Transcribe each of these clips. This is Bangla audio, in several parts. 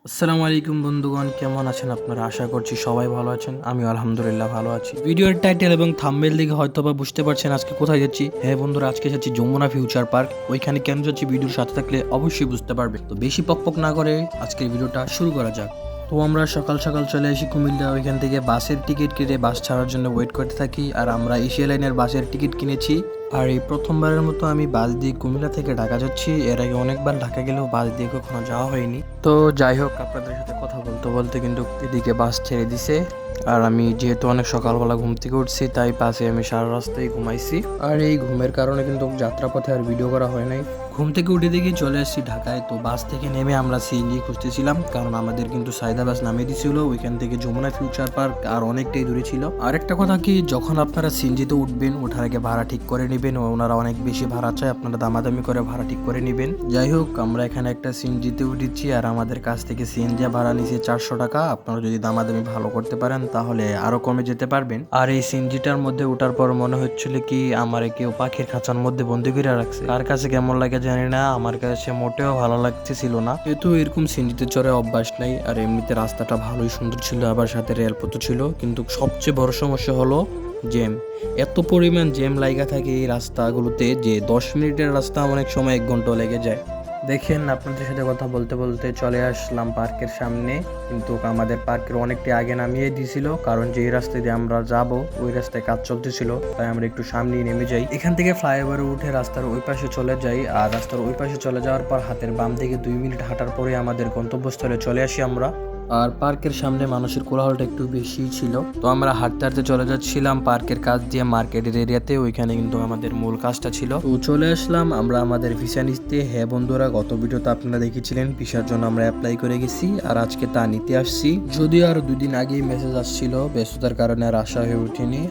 আসসালামু আলাইকুম বন্ধুগণ, কেমন আছেন আপনারা? আশা করছি সবাই ভালো আছেন। আমি আলহামদুলিল্লাহ ভালো আছি। ভিডিওর টাইটেল এবং থাম্বনেল দেখে হয়তোবা বুঝতে পারছেন আজকে কোথায় যাচ্ছি। হ্যাঁ বন্ধুরা, আজকে যাচ্ছি যমুনা ফিউচার পার্ক। ওইখানে কেন যাচ্ছি ভিডিওর সাথে থাকলে অবশ্যই বুঝতে পারবেন। তো বেশি পকপক না করে আজকের ভিডিওটা শুরু করা যাক। তো আমরা সকাল সকাল চলে আসি কুমিল্লা। ওইখান থেকে বাসের টিকিট কেটে বাস ছাড়ার জন্য ওয়েট করতে থাকি। আর আমরা এশিয়া লাইনের বাসের টিকিট কিনেছি। আর এই প্রথমবারের মতো আমি বাস দিয়ে কুমিল্লা থেকে ঢাকা যাচ্ছি। এর আগে অনেকবার ঢাকা গেলেও বাস দিয়ে কখনো যাওয়া হয়নি। তো যাই হোক, আপনাদের সাথে কথা বলতে বলতে কিন্তু এদিকে বাস ছেড়ে দিছে। আর আমি যেহেতু অনেক সকালবেলা ঘুম থেকে উঠছি, তাই পাশে আমি সারা রাস্তায় ঘুমাইছি। আর এই ঘুমের কারণে কিন্তু যাত্রাপথে আর ভিডিও করা হয় নাই। ঘুম থেকে উঠে দেখি চলে আসছি ঢাকায়। তো বাস থেকে নেমে আমরা সিএনজি খুঁজতেছিলাম, কারণ আমাদের কিন্তু সায়দা বাস নামিয়ে দিছিল ওইখান থেকে যমুনা ফিউচার পার্ক, আর অনেকটাই দূরে ছিল। আর একটা কথা কি, যখন আপনারা সিএনজিতে উঠবেন ওঠার আগে ভাড়া ঠিক করে নেবেন। ওনারা অনেক বেশি ভাড়া চায়, আপনারা দামাদামি করে ভাড়া ঠিক করে নেবেন। যাই হোক, আমরা এখানে একটা সিএনজিতে উঠেছি আর আমাদের কাছ থেকে সিএনজি ভাড়া নিয়েছে 400 টাকা। আপনারা যদি দামাদামি ভালো করতে পারেন তাহলে আরো কমে যেতে পারবেন। আর এই সিএনজিটার মধ্যে ওঠার পর মনে হচ্ছিল কি আমার কেউ পাখির খাঁচার মধ্যে বন্দি করে রাখছে। কার কাছে কেমন লাগে জানি না, আমার কাছে মোটেও ভালো লাগতেছিল না। যেহেতু এরকম সিএনজিতে চড়ে অভ্যাস নাই, আর এমনিতে রাস্তাটা ভালোই সুন্দর ছিল, আবার সাথে রেলপথ ছিল। কিন্তু সবচেয়ে বড় সমস্যা হলো জ্যাম। এত পরিমাণ জ্যাম লাগা থাকে এই রাস্তাগুলোতে যে 10 মিনিটের রাস্তা অনেক সময় 1 ঘন্টা লেগে যায়। দেখেন, আপনাদের সাথে কথা বলতে বলতে চলে আসলাম পার্কের সামনে। কিন্তু আমাদের পার্কের অনেকটা আগে নামিয়ে দিয়েছিল, কারণ যেই রাস্তা দিয়ে আমরা যাব ওই রাস্তায় কাজ চলতেছিল, তাই আমরা একটু সামনেই নেমে যাই। এখান থেকে ফ্লাইওভারে উঠে রাস্তার ওই পাশে চলে যাই। আর রাস্তার ওই পাশে চলে যাওয়ার পর হাতের বাম দিকে 2 মিনিট হাঁটার পরে আমাদের গন্তব্যস্থলে চলে আসি আমরা। আর পার্কের সামনে মানুষের কোলাহলটা একটু বেশি ছিল। তো আমরা হাঁটতে হাঁটতে চলে যাচ্ছিলাম পার্কের কাছ দিয়ে মার্কেটের এরিয়াতে। ওইখানে কিন্তু আমাদের মূল কাজটা ছিল। তো চলে আসলাম আমরা আমাদের ভিসা নিতে। হ্যাঁ বন্ধুরা, গত ভিডিওতে আপনারা দেখেছিলেন ভিসার জন্য আমরা অ্যাপ্লাই করে গেছি, আর আজকে তা নিতে আসছি। যদিও আর 2 দিন আগেই মেসেজ আসছিল, ব্যস্ততার কারণে আর আসা হয়ে ওঠেনি।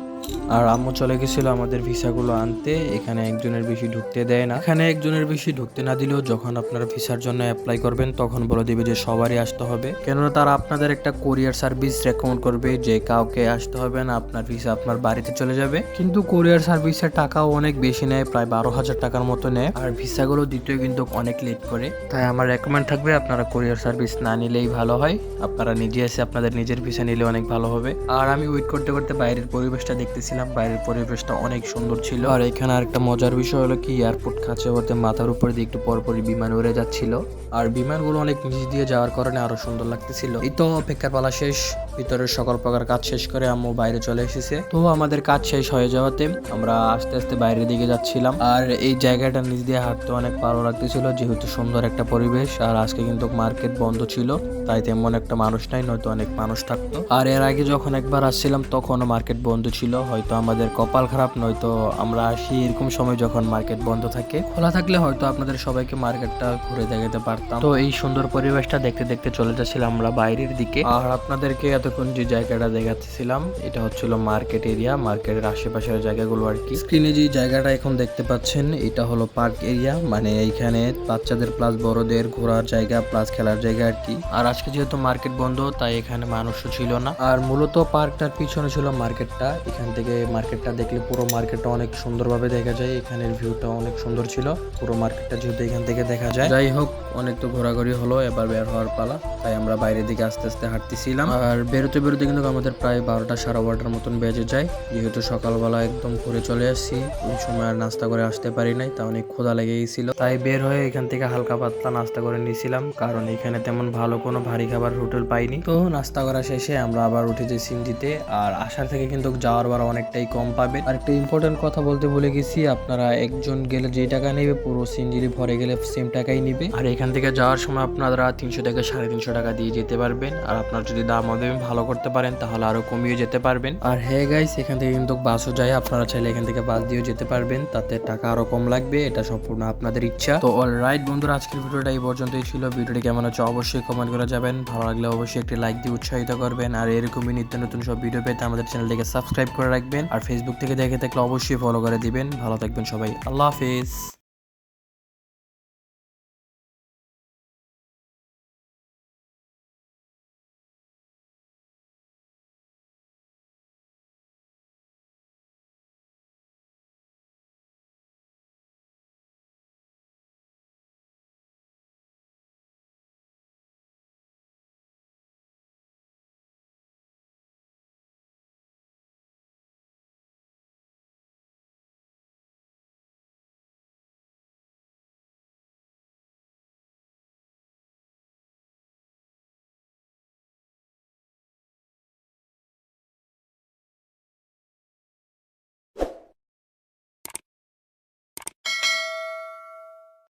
আর আম্মু চলে গেছিল আমাদের ভিসাগুলো আনতে। এখানে একজনের বেশি ঢুকতে দেয় না। এখানে একজনের বেশি ঢুকতে না দিলেও যখন আপনারা ভিসার জন্য অ্যাপ্লাই করবেন তখন বলে দিবে যে সবারই আসতে হবে, কেননা তারা আপনাদের একটা কোরিয়ার সার্ভিস রেকমেন্ড করবে যে কাউকে আসতে হবে না, আপনার ভিসা আপনার বাড়িতে চলে যাবে। কিন্তু কোরিয়ার সার্ভিসের টাকাও অনেক বেশি নেয়, প্রায় 12,000 টাকার মতো নেয়। আর ভিসাগুলো দিতেও কিন্তু অনেক লেট করে। তাই আমার রেকমেন্ড থাকবে আপনারা কোরিয়ার সার্ভিস না নিলেই ভালো হয়। আপনারা নিজে এসে আপনাদের নিজের ভিসা নিলে অনেক ভালো হবে। আর আমি ওয়েট করতে করতে বাইরের পরিবেশটা দেখতেছিলাম। বাইরের পরিবেশটা অনেক সুন্দর ছিল। আর এখানে আরেকটা মজার বিষয় হলো কি, এয়ারপোর্ট কাছে হতে মাথার উপর দিয়ে একটু পরপরই বিমান উড়ে যাচ্ছিল। আর বিমানগুলো অনেক নিচ দিয়ে যাওয়ার কারণে আরো সুন্দর লাগতেছিল। এই তো অপেক্ষার পালা শেষ। ভিতরের সকল প্রকার কাজ শেষ করে আম্মু বাইরে চলে এসেছে। তো আমাদের কাজ শেষ হয়ে যাওয়াতে আমরা আস্তে আস্তে বাইরের দিকে যাচ্ছিলাম। আর এই জায়গাটা নিচ দিয়ে হাঁটতে অনেক ভালো লাগতেছিল, যেহেতু সুন্দর একটা পরিবেশ। আর আজকে কিন্তু মার্কেট বন্ধ ছিল, তাই তেমন একটা মানুষ নাই, নয়তো অনেক মানুষ থাকতো। আর এর আগে যখন একবার আসছিলাম তখনও মার্কেট বন্ধ ছিল। হয়তো আমাদের কপাল খারাপ, নয়তো আমরা আসি এরকম সময় যখন মার্কেট বন্ধ থাকে। খোলা থাকলে হয়তো আপনাদের সবাইকে মার্কেটটা ঘুরে দেখাতে পারতাম। তো এই সুন্দর পরিবেশটা দেখতে দেখতে চলে যাচ্ছিলাম আমরা বাইরের দিকে। আর আপনাদেরকে এতক্ষণ যে জায়গাটা দেখাচ্ছিলাম এটা হচ্ছিল মার্কেট এরিয়া, মার্কেটের আশেপাশের জায়গাগুলো আর কি। স্ক্রিনে যে জায়গাটা এখন দেখতে পাচ্ছেন এটা হলো পার্ক এরিয়া, মানে এইখানে বাচ্চাদের প্লাস বড়দের ঘোরার জায়গা প্লাস খেলার জায়গা আর কি। আর আজকে যেহেতু মার্কেট বন্ধ তাই এখানে মানুষও ছিল না। আর মূলত পার্কটার পিছনে ছিল মার্কেটটা। এখান থেকে মার্কেটটা দেখলে পুরো মার্কেটটা অনেক সুন্দরভাবে দেখা যায়। এখানের ভিউটা অনেক সুন্দর ছিল, পুরো মার্কেটটা যেহেতু এখান থেকে দেখা যায়। যাই হোক, অনেক তো ঘোরাঘুরি হলো, এবার বের হওয়ার পালা। তাই আমরা বাইরের দিকে আস্তে আস্তে হাঁটতেছিলাম। আর বেরোতে বেরোতে কিন্তু আমাদের প্রায় 12টা সাড়ে 12টার মতন বেজে যায়, যেহেতু সকালবেলা একদম ঘুরে চলে আসছি। ওই সময় আর নাস্তা করে আসতে পারি নাই, তা অনেক ক্ষুধা লেগে গেছিল। তাই বের হয়ে এখান থেকে হালকা পাতলা নাস্তা করে নিয়েছিলাম, কারণ এখানে তেমন ভালো কোনো ভারী খাবার হোটেল পাইনি। তো নাস্তা করা শেষে আমরা আবার উঠে যাই সিএনজিতে। আর আসার থেকে কিন্তু যাওয়ার বার অনেকটাই কম পাবেন। আর একটা ইম্পর্টেন্ট কথা বলতে ভুলে গেছি, আপনারা একজন গেলে যে টাকা নেবে পুরো সিএনজি ভরে গেলে সেম টাকাই নিবে। আর এখান থেকে যাওয়ার সময় আপনারা 300 থেকে 350 টাকা দিয়ে যেতে পারবেন। আর আপনার যদি দাম ভালো করতে পারেন তাহলে আরো কমিয়ে যেতে পারবেন। আর হ্যাঁ গাইস, এখান থেকে কিন্তু বাসও যায়, আপনারা চাইলে এখান থেকে বাস দিয়েও যেতে পারবেন, তাতে টাকা আরো কম লাগবে। এটা সম্পূর্ণ আপনাদের ইচ্ছা। তো অলরাইট বন্ধুরা, আজকের ভিডিওটা এই পর্যন্তই ছিল। ভিডিওটি কেমন হচ্ছে অবশ্যই কমেন্ট করে যাবেন। ভালো লাগলে অবশ্যই একটি লাইক দিয়ে উৎসাহিত করবেন। আর এরকমই নিত্য নতুন সব ভিডিও পেতে আমাদের চ্যানেলটিকে সাবস্ক্রাইব করে রাখবেন। আর ফেসবুক থেকে দেখে থাকলে অবশ্যই ফলো করে দিবেন। ভালো থাকবেন সবাই, আল্লাহ হাফেজ।